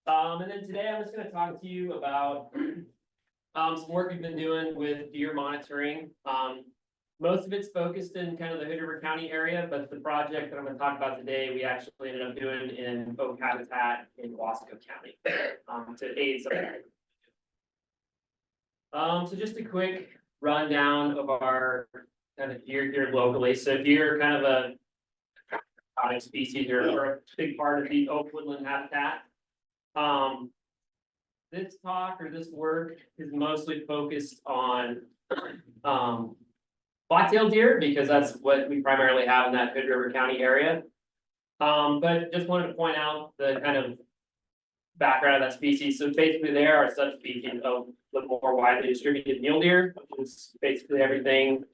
And then today I'm just going to talk to you about some work we've been doing with deer monitoring. Most of it's focused in kind of the Hood River County area, but the project that I'm going to talk about today, we actually ended up doing in oak habitat in Wasco County to aid some. So just a quick rundown of our kind of deer here locally. So deer are kind of a iconic species or a big part of the oak woodland habitat. This talk or this work is mostly focused on black-tailed deer because that's what we primarily have in that Hood River County area. But just wanted to point out the kind of background of that species. So basically they are a subspecies of the more widely distributed mule deer, which is basically everything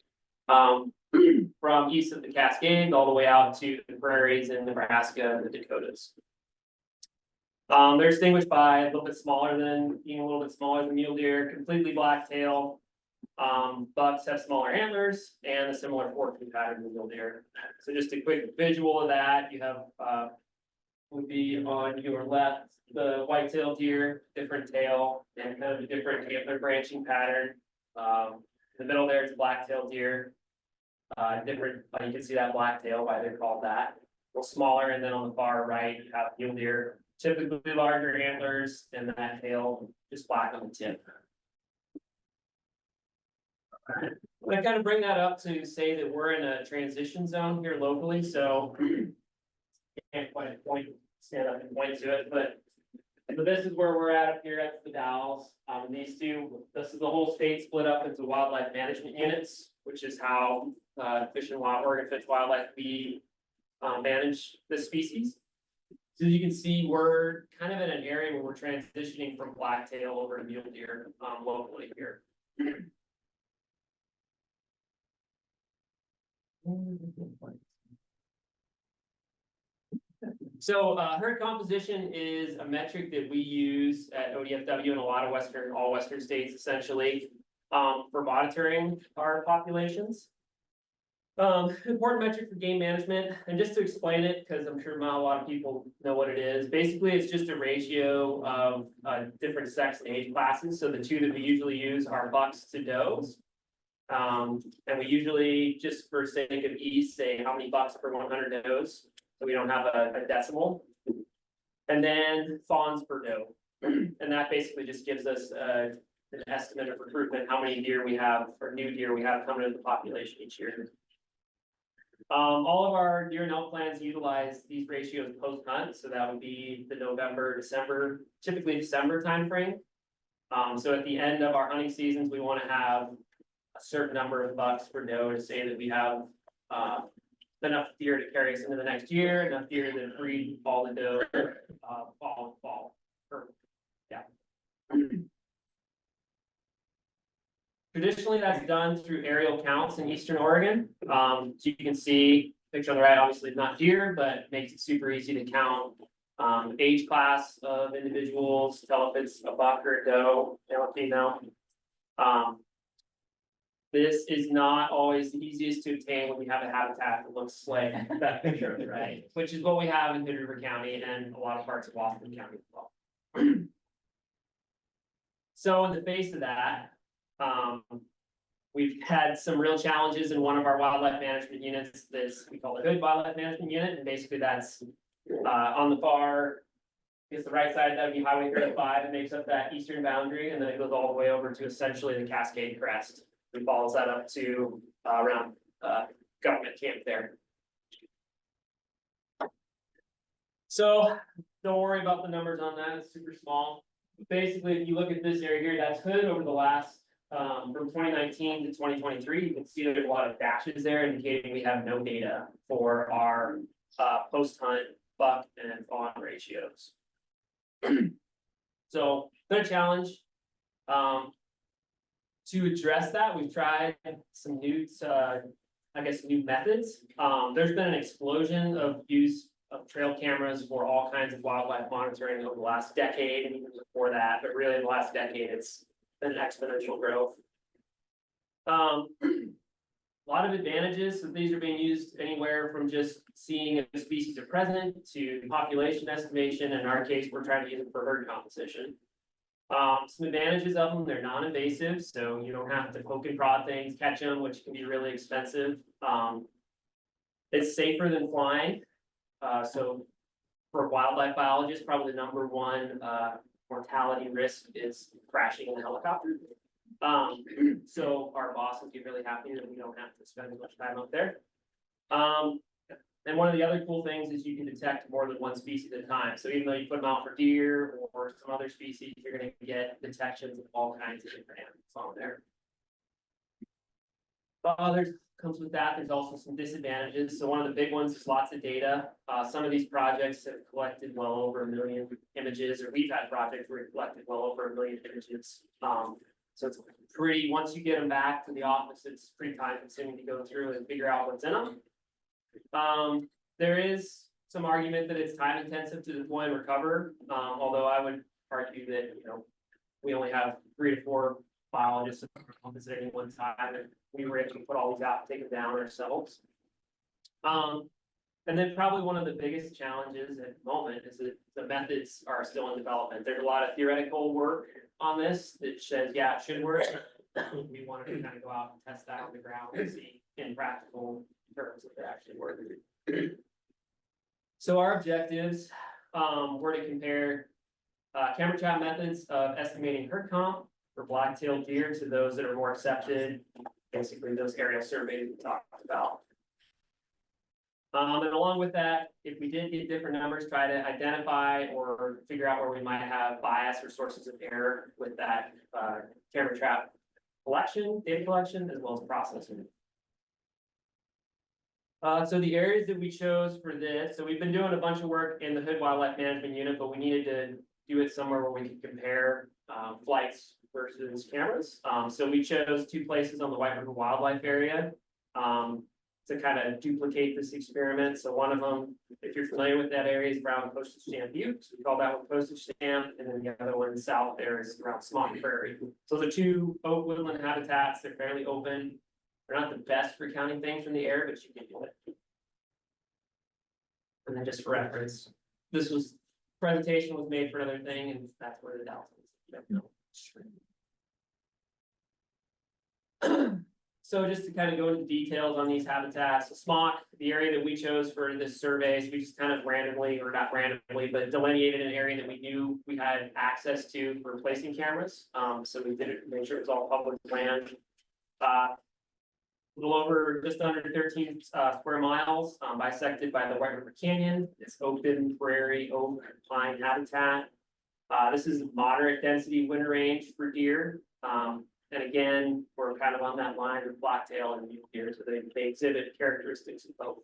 from east of the Cascades all the way out to the prairies in Nebraska and the Dakotas. They're distinguished by a little bit smaller than, being a little bit smaller than mule deer, completely black tail. Bucks have smaller antlers and a similar forking pattern to mule deer. So just a quick visual of that, you have would be on your left, the white-tailed deer, different tail and kind of a different antler branching pattern. In the middle there is black-tailed deer. Different, you can see that black tail, why they're called that. A little smaller, and then on the far right, you have mule deer, typically larger antlers, and that tail just black on the tip. I kind of bring that up to say that we're in a transition zone here locally, so can't quite stand up and point to it, but so this is where we're at up here at the Dalles. These two, this is the whole state split up into wildlife management units, which is how Fish and Oregon Fish Wildlife we manage this species. So as you can see, we're kind of in an area where we're transitioning from blacktail over to mule deer locally here. So herd composition is a metric that we use at ODFW in a lot of all Western states essentially for monitoring our populations. Important metric for game management, and just to explain it, because I'm sure not a lot of people know what it is. Basically, it's just a ratio of different sex and age classes. So the two that we usually use are bucks to does. And we usually, just for sake of ease, say how many bucks per 100 does. So we don't have a decimal. And then fawns per doe. And that basically just gives us an estimate of recruitment, how many deer we have, or new deer we have coming into the population each year. All of our deer and elk plans utilize these ratios post-hunt. So that would be the November, December, typically December timeframe. So at the end of our hunting seasons, we want to have a certain number of bucks per doe to say that we have enough deer to carry us into the next year, enough deer to breed all the doe, fall. Yeah. Traditionally, that's done through aerial counts in Eastern Oregon. So you can see picture on the right, obviously not deer, but makes it super easy to count age class of individuals, tell if it's a buck or a doe, male or female. This is not always the easiest to obtain when we have a habitat that looks like that picture on the right, which is what we have in Hood River County and a lot of parts of Washington County as well. So in the face of that, we've had some real challenges in one of our wildlife management units. This we call the Hood Wildlife Management Unit, and basically that's on the far, I guess the right side, that would be Highway 35. It makes up that eastern boundary, and then it goes all the way over to essentially the Cascade Crest. It follows that up to around government camp there. So don't worry about the numbers on that, it's super small. Basically, if you look at this area here, that's Hood over the last from 2019 to 2023, you can see there's a lot of dashes there indicating we have no data for our post-hunt buck and fawn ratios. So been a challenge. To address that, we've tried some new, new methods. There's been an explosion of use of trail cameras for all kinds of wildlife monitoring over the last decade, and even before that, but really in the last decade, it's been exponential growth. A lot of advantages, so these are being used anywhere from just seeing if species are present to population estimation. In our case, we're trying to use it for herd composition. Some advantages of them, they're non-invasive, so you don't have to poke and prod things, catch them, which can be really expensive. It's safer than flying. So for wildlife biologists, probably the number one mortality risk is crashing in a helicopter. So our bosses get really happy that we don't have to spend as much time up there. And one of the other cool things is you can detect more than one species at a time. So even though you put them out for deer or some other species, you're going to get detections of all kinds of different animals on there. There's comes with that. There's also some disadvantages. So one of the big ones is lots of data. Some of these projects have collected well over 1 million images, or we've had projects where we've collected well over 1 million images. So it's pretty, once you get them back to the office, it's pretty time consuming to go through and figure out what's in them. There is some argument that it's time intensive to deploy and recover. Although I would argue that, we only have 3 to 4 biologists at any one time, and we were able to put all these out and take them down ourselves. And then probably one of the biggest challenges at the moment is that the methods are still in development. There's a lot of theoretical work on this that says, yeah, it should work. We wanted to kind of go out and test that on the ground and see in practical terms if it actually works. So our objectives were to compare camera trap methods of estimating herd comp for black-tailed deer to those that are more accepted, basically those aerial surveys we talked about. And along with that, if we did get different numbers, try to identify or figure out where we might have bias or sources of error with that camera trap data collection, as well as processing. So the areas that we chose for this, so we've been doing a bunch of work in the Hood Wildlife Management Unit, but we needed to do it somewhere where we could compare flights versus cameras. So we chose 2 places on the White River Wildlife Area to kind of duplicate this experiment. So one of them, if you're familiar with that area, is around Postage Stamp Butte. So we call that one Postage Stamp, and then the other one south there is around Smock Prairie. So the 2 oak woodland habitats, they're fairly open. They're not the best for counting things from the air, but you can do it. And then just for reference, this presentation was made for another thing, and that's where the Dalles is. So just to kind of go into details on these habitats, so Smock, the area that we chose for this survey, so we just kind of randomly, or not randomly, but delineated an area that we knew we had access to for placing cameras. So we did it, make sure it was all public land. A little over, just under 13 square miles, bisected by the White River Canyon. It's open prairie oak pine habitat. This is moderate density winter range for deer. And again, we're kind of on that line with blacktail and mule deer, so they exhibit characteristics of both.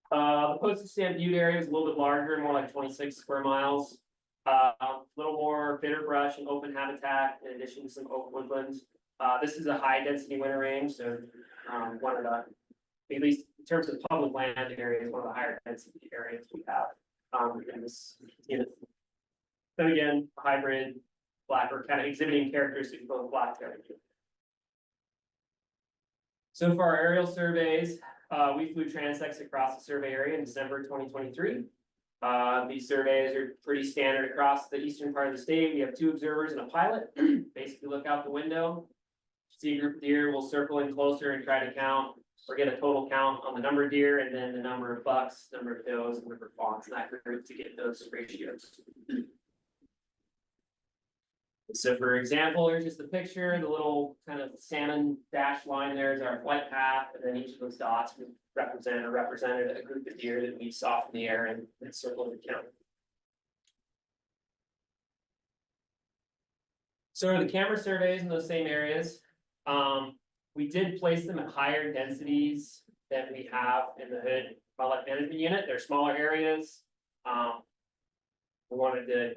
The Postage Stamp Butte area is a little bit larger, more like 26 square miles. A little more bitter brush and open habitat, in addition to some oak woodlands. This is a high density winter range, so one of the, at least in terms of public land areas, one of the higher density areas we have in this unit. So again, hybrid black, or kind of exhibiting characteristics of both blacktail. So for our aerial surveys, we flew transects across the survey area in December 2023. These surveys are pretty standard across the eastern part of the state. We have 2 observers and a pilot. Basically look out the window, see a group of deer, we'll circle in closer and try to count or get a total count on the number of deer, and then the number of bucks, number of does, and number of fawns in that group to get those ratios. So for example, here's just a picture, the little kind of salmon dashed line there is our flight path, and then each of those dots would represented a group of deer that we saw from the air and circled the count. So the camera surveys in those same areas, we did place them at higher densities than we have in the Hood Wildlife Management Unit. They're smaller areas. We wanted to,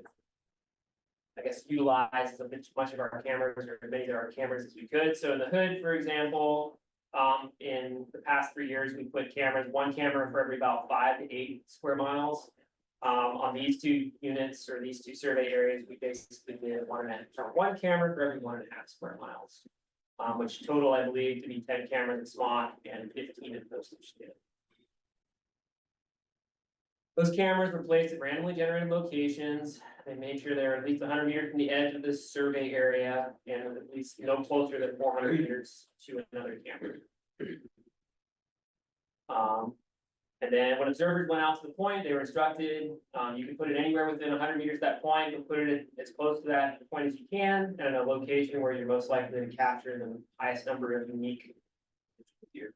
I guess, utilize as much of our cameras, or as many of our cameras as we could. So in the Hood, for example, in the past 3 years, we put cameras, 1 camera for every about 5 to 8 square miles. On these 2 units, or these 2 survey areas, we basically did 1 camera for every 1.5 square miles. which total, I believe, to be 10 cameras in SMOC and 15 in postage stamp. Those cameras were placed at randomly generated locations. They made sure they're at least 100 meters from the edge of this survey area and at least no closer than 400 meters to another camera. And then when observers went out to the point, they were instructed, you can put it anywhere within 100 meters of that point, but put it as close to that point as you can, and a location where you're most likely to capture the highest number of unique deer.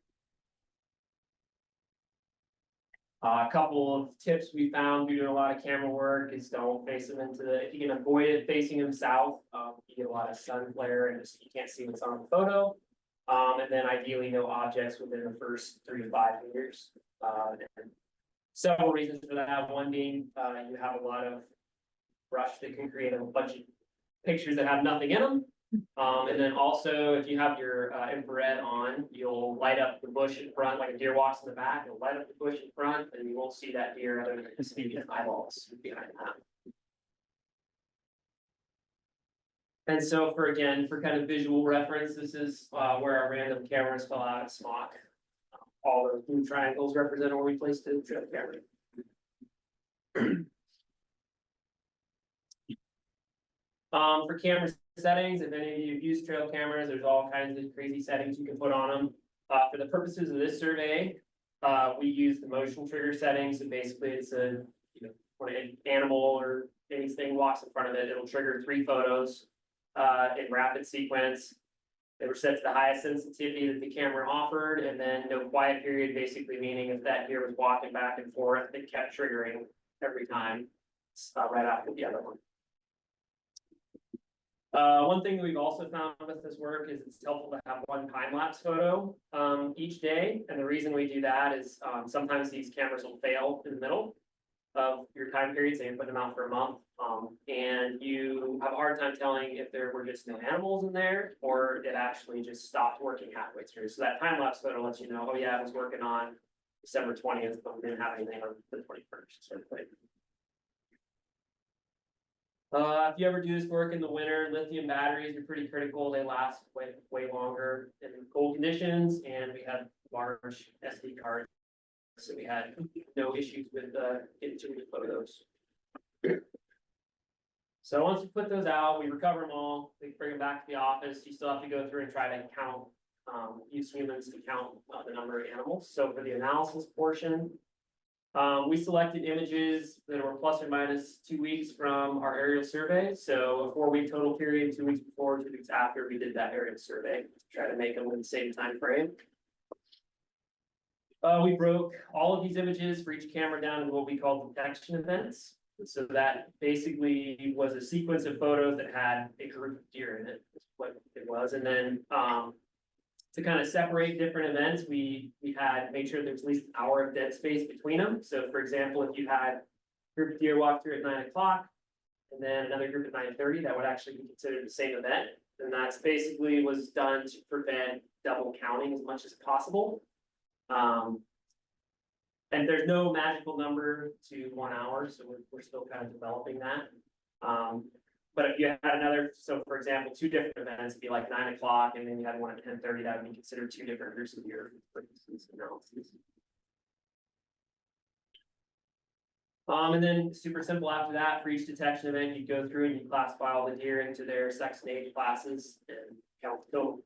A couple of tips we found doing a lot of camera work is don't face them into the, if you can avoid it facing them south, you get a lot of sun flare and just, you can't see what's on the photo. And then ideally no objects within the first 3 to 5 meters. And several reasons for that. One being, you have a lot of brush that can create a bunch of pictures that have nothing in them. And then also, if you have your infrared on, you'll light up the bush in front, like a deer walks in the back, you'll light up the bush in front, and you won't see that deer other than just maybe his eyeballs behind that. And so for kind of visual reference, this is where our random cameras fell out at SMOC. All those blue triangles represent where we placed the trail camera. For camera settings, if any of you use trail cameras, there's all kinds of crazy settings you can put on them. For the purposes of this survey, we use the motion trigger settings. So basically it's a, when an animal or anything walks in front of it, it'll trigger 3 photos in rapid sequence. They were set to the highest sensitivity that the camera offered, and then no quiet period, basically meaning if that deer was walking back and forth, it kept triggering every time, right after the other one. One thing that we've also found with this work is it's helpful to have one time-lapse photo each day. And the reason we do that is sometimes these cameras will fail in the middle of your time period, so you put them out for a month. And you have a hard time telling if there were just no animals in there or it actually just stopped working halfway through. So that time-lapse photo lets you know, oh yeah, I was working on December 20th, but we didn't have anything on the 21st. Sort of thing. If you ever do this work in the winter, lithium batteries are pretty critical. They last way longer in cold conditions, and we had large SD cards, so we had no issues with getting too many photos. So once you put those out, we recover them all. We bring them back to the office. You still have to go through and try to count, use humans to count the number of animals. So for the analysis portion, we selected images that were plus or minus 2 weeks from our aerial survey. So a 4-week total period, 2 weeks before, 2 weeks after we did that aerial survey to try to make them in the same time frame. We broke all of these images for each camera down into what we call detection events. So that basically was a sequence of photos that had a group of deer in it, is what it was. And then to kind of separate different events, we had made sure there's at least an hour of dead space between them. So for example, if you had a group of deer walk through at 9 o'clock and then another group at 9:30, that would actually be considered the same event. And that's basically was done to prevent double counting as much as possible. And there's no magical number to 1 hour, so we're still kind of developing that. But if you had another, so for example, 2 different events, it'd be like 9 o'clock, and then you had one at 10:30, that would be considered 2 different groups of deer for this analysis. And then super simple after that, for each detection event, you go through and you classify all the deer into their sex and age classes and count the total.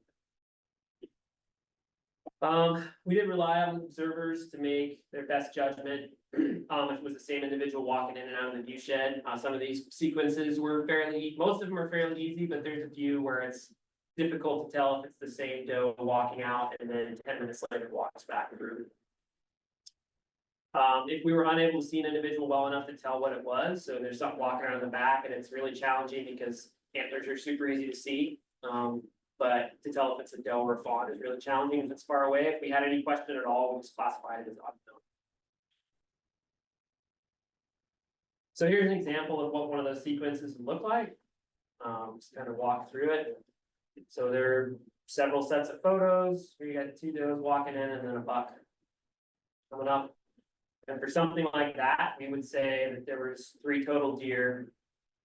We did rely on observers to make their best judgment. If it was the same individual walking in and out of the view shed. Some of these sequences were most of them are fairly easy, but there's a few where it's difficult to tell if it's the same doe walking out and then 10 minutes later walks back through. If we were unable to see an individual well enough to tell what it was, so there's something walking around in the back and it's really challenging because antlers are super easy to see. But to tell if it's a doe or a fawn is really challenging if it's far away. If we had any question at all, we just classify it as unknown. So here's an example of what one of those sequences would look like. Just kind of walk through it. So there are several sets of photos. Here you got 2 does walking in and then a buck coming up. And for something like that, we would say that there was 3 total deer,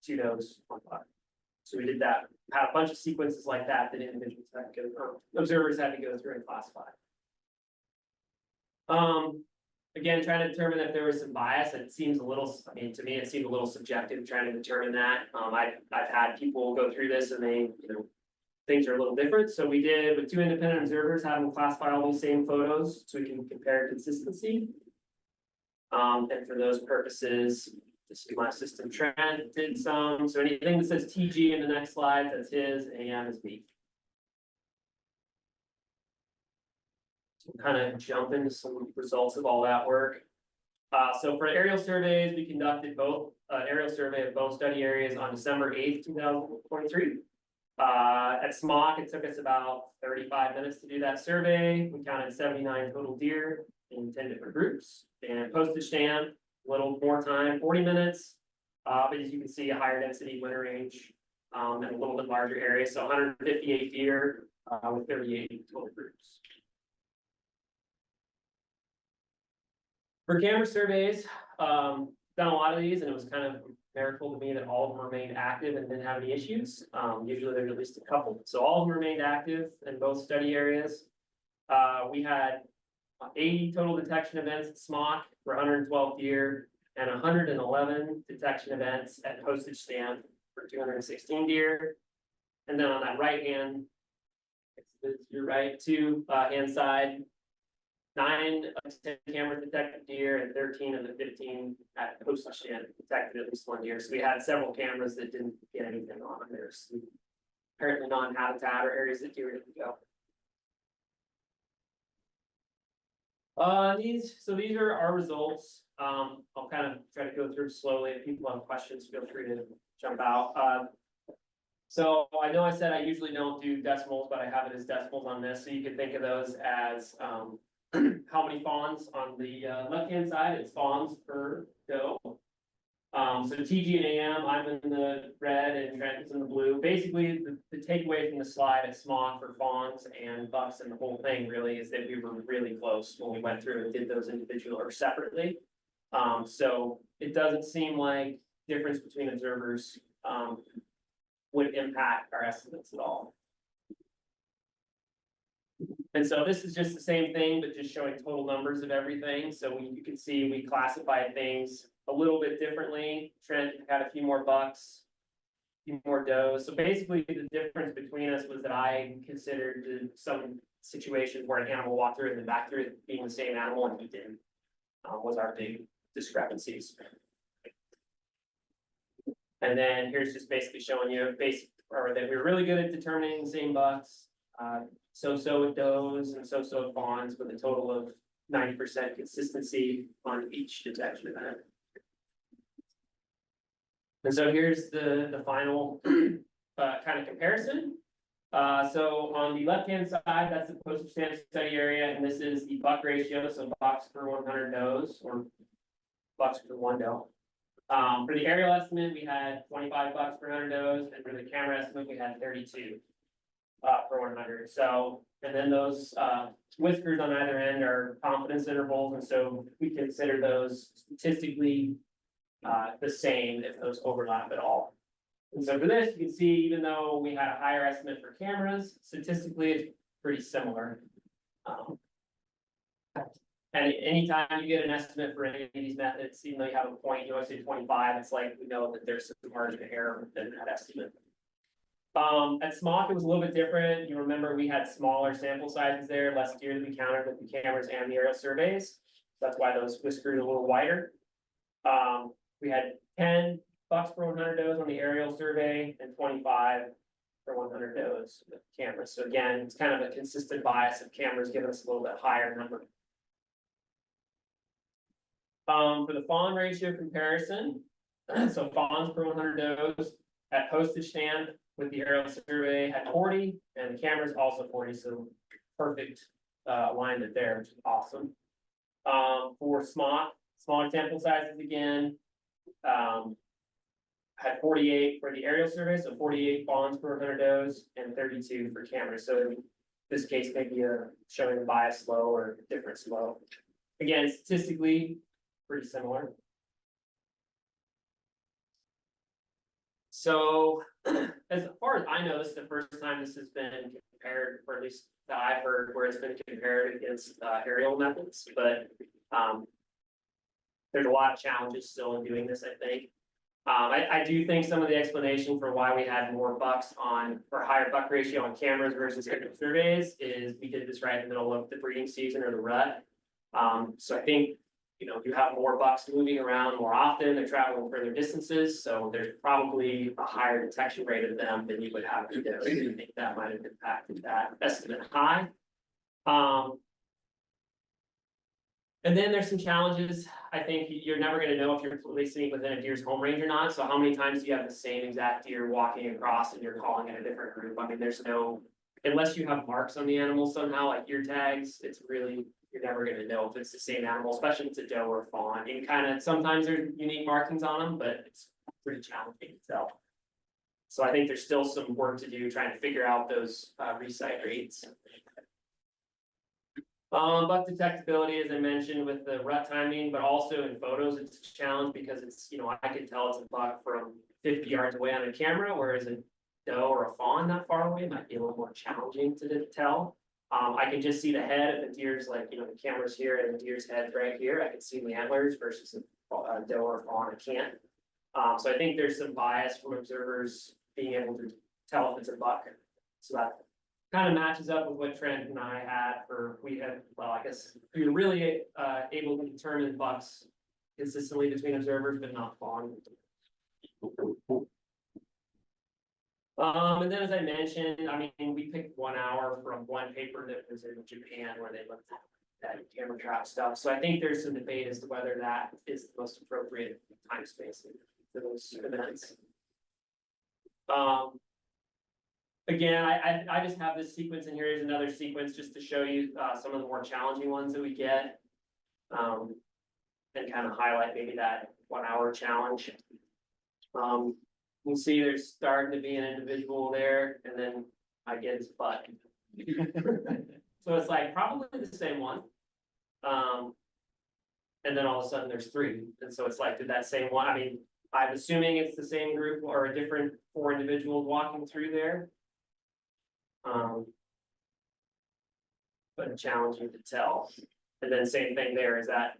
2 does, 1 buck. So we did that had a bunch of sequences like that individuals had to go, or observers had to go through and classify. Again, trying to determine if there was some bias. It seems a little, I mean, to me, it seemed a little subjective trying to determine that. I've had people go through this and they, things are a little different. So we did with 2 independent observers, have them classify all these same photos so we can compare consistency. And for those purposes, this is my system. Trent did some. So anything that says TG in the next slide, that's his, AM is me. Kind of jump into some results of all that work. So for aerial surveys, we conducted both aerial survey of both study areas on December 8th, 2023. At SMOC, it took us about 35 minutes to do that survey. We counted 79 total deer in 10 different groups. And postage stamp, a little more time, 40 minutes. But as you can see, a higher density winter range and a little bit larger area. So 158 deer with 38 total groups. For camera surveys, done a lot of these, and it was kind of a miracle to me that all of them remained active and didn't have any issues. Usually there's at least a couple. So all of them remained active in both study areas. We had 80 total detection events at SMOC for 112 deer and 111 detection events at postage stamp for 216 deer. And then on that right hand, it's your right hand side, 9 of 10 cameras detected deer and 13 of the 15 at postage stamp detected at least 1 deer. So we had several cameras that didn't get anything on them. There's apparently non-habitat or areas that deer didn't go. These are our results. I'll kind of try to go through slowly. If people have questions, feel free to jump out. So I know I said I usually don't do decimals, but I have it as decimals on this. So you could think of those as how many fawns on the left-hand side, it's fawns per doe. So TG and AM, I'm in the red and Trent's in the blue. Basically, the takeaway from the slide at SMOC for fawns and bucks and the whole thing really is that we were really close when we went through and did those individual or separately. So it doesn't seem like difference between observers would impact our estimates at all. And so this is just the same thing, but just showing total numbers of everything. So you can see we classified things a little bit differently. Trent had a few more bucks, a few more does. So basically the difference between us was that I considered some situations where an animal walked through and then back through it being the same animal and he didn't, was our big discrepancies. And then here's just basically showing you that we were really good at determining the same bucks. So-so with does and so-so with fawns with a total of 90% consistency on each detection event. And so here's the final kind of comparison. So on the left-hand side, that's the postage stamp study area, and this is the buck ratio, so bucks per 100 does, or bucks per 1 doe. For the aerial estimate, we had 25 bucks per 100 does, and for the camera estimate, we had 32 per 100. So, and then those whiskers on either end are confidence intervals, and so we consider those statistically the same if those overlap at all. And so for this, you can see even though we had a higher estimate for cameras, statistically it's pretty similar. And anytime you get an estimate for any of these methods, even though you have a point, you always say 25, it's like we know that there's some margin of error within that estimate. At SMOC, it was a little bit different. You remember we had smaller sample sizes there, less deer that we counted with the cameras and the aerial surveys. That's why those whiskers are a little wider. We had 10 bucks per 100 does on the aerial survey and 25 per 100 does with cameras. So again, it's kind of a consistent bias of cameras giving us a little bit higher number. For the fawn ratio comparison, so fawns per 100 does at postage stamp with the aerial survey had 40 and the cameras also 40, so perfect alignment there, which is awesome. For SMOC, smaller sample sizes again, had 48 for the aerial survey, so 48 fawns per 100 does and 32 for cameras. So in this case, maybe showing a bias low or difference low. Again, statistically pretty similar. So, as far as I know, this is the first time this has been compared, or at least that I've heard, where it's been compared against aerial methods, but there's a lot of challenges still in doing this, I think. I do think some of the explanation for why we had more bucks on, or higher buck ratio on cameras versus aerial surveys is we did this right in the middle of the breeding season or the rut. So I think, you know, you have more bucks moving around more often, they're traveling further distances, so there's probably a higher detection rate of them than you would have to do. I think that might have impacted that estimate high. And then there's some challenges. I think you're never gonna know if you're releasing within a deer's home range or not. So how many times do you have the same exact deer walking across and you're calling it a different group? I mean, there's no, unless you have marks on the animal somehow, like ear tags, it's really, you're never gonna know if it's the same animal, especially if it's a doe or a fawn. You can kind of, sometimes there's unique markings on them, but it's pretty challenging to tell. So I think there's still some work to do trying to figure out those recite rates. Buck detectability, as I mentioned, with the rut timing, but also in photos, it's a challenge because it's, you know, I can tell it's a buck from 50 yards away on a camera, whereas a doe or a fawn not far away might be a little more challenging to tell. I can just see the head if the deer's like, you know, the camera's here and the deer's head's right here. I can see the antlers versus a doe or a fawn, I can't. So I think there's some bias from observers being able to tell if it's a buck. So that kind of matches up with what Trent and I had for, well, I guess we were really able to determine bucks consistently between observers, but not fawn. And then as I mentioned, I mean, we picked 1 hour from one paper that was in Japan where they looked at camera trap stuff. So I think there's some debate as to whether that is the most appropriate time spacing for those events. Again, I just have this sequence in here. Here's another sequence just to show you some of the more challenging ones that we get. And kind of highlight maybe that 1 hour challenge. You'll see there's starting to be an individual there, and then I get his butt. So it's like probably the same one. And then all of a sudden there's 3. And so it's like, did that same one, I mean, I'm assuming it's the same group or a different 4 individuals walking through there. But challenging to tell. And then same thing there, is that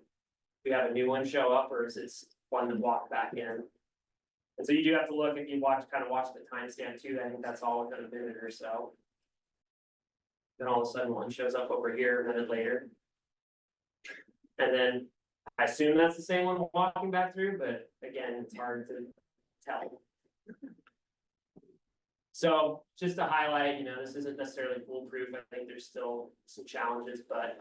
we have a new one show up, or is it one that walked back in? And so you do have to look, if you watch the timestamp too, I think that's all within a minute or so. Then all of a sudden one shows up over here a minute later. And then I assume that's the same one walking back through, but again, it's hard to tell. So just to highlight, you know, this isn't necessarily foolproof. I think there's still some challenges, but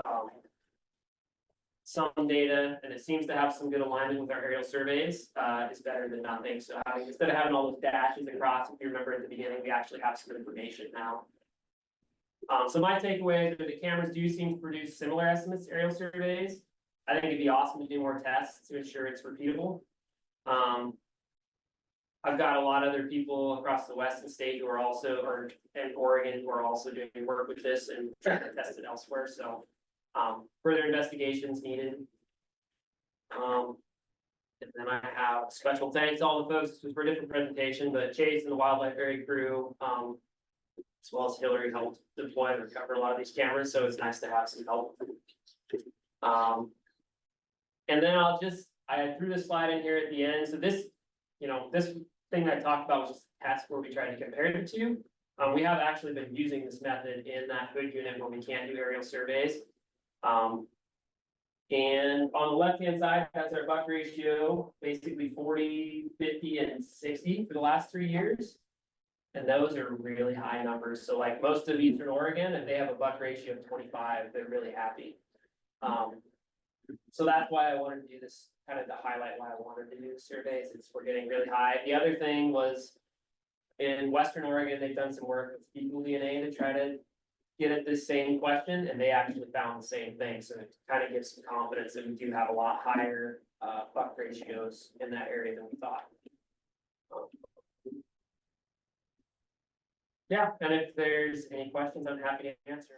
some data, and it seems to have some good alignment with our aerial surveys, is better than nothing. So instead of having all those dashes across, if you remember at the beginning, we actually have some information now. So my takeaway is that the cameras do seem to produce similar estimates to aerial surveys. I think it'd be awesome to do more tests to ensure it's repeatable. I've got a lot of other people across the Western state who are also, or in Oregon, who are also doing work with this and trying to test it elsewhere. So further investigations needed. And then I have special thanks to all the folks. This was for a different presentation, but Chase and the Wildlife Area crew, as well as Hillary, helped deploy and recover a lot of these cameras. So it's nice to have some help. And then I threw this slide in here at the end. So this, you know, this thing that I talked about was just a test where we tried to compare it to. We have actually been using this method in that hood unit when we can't do aerial surveys. And on the left-hand side, that's our buck ratio, basically 40, 50, and 60 for the last 3 years. And those are really high numbers. So like most of Eastern Oregon, if they have a buck ratio of 25, they're really happy. So that's why I wanted to do this, kind of to highlight why I wanted to do the surveys. We're getting really high. The other thing was in Western Oregon, they've done some work with fecal DNA to try to get at this same question, and they actually found the same thing. So it kind of gives some confidence that we do have a lot higher buck ratios in that area than we thought. Yeah, and if there's any questions, I'm happy to answer.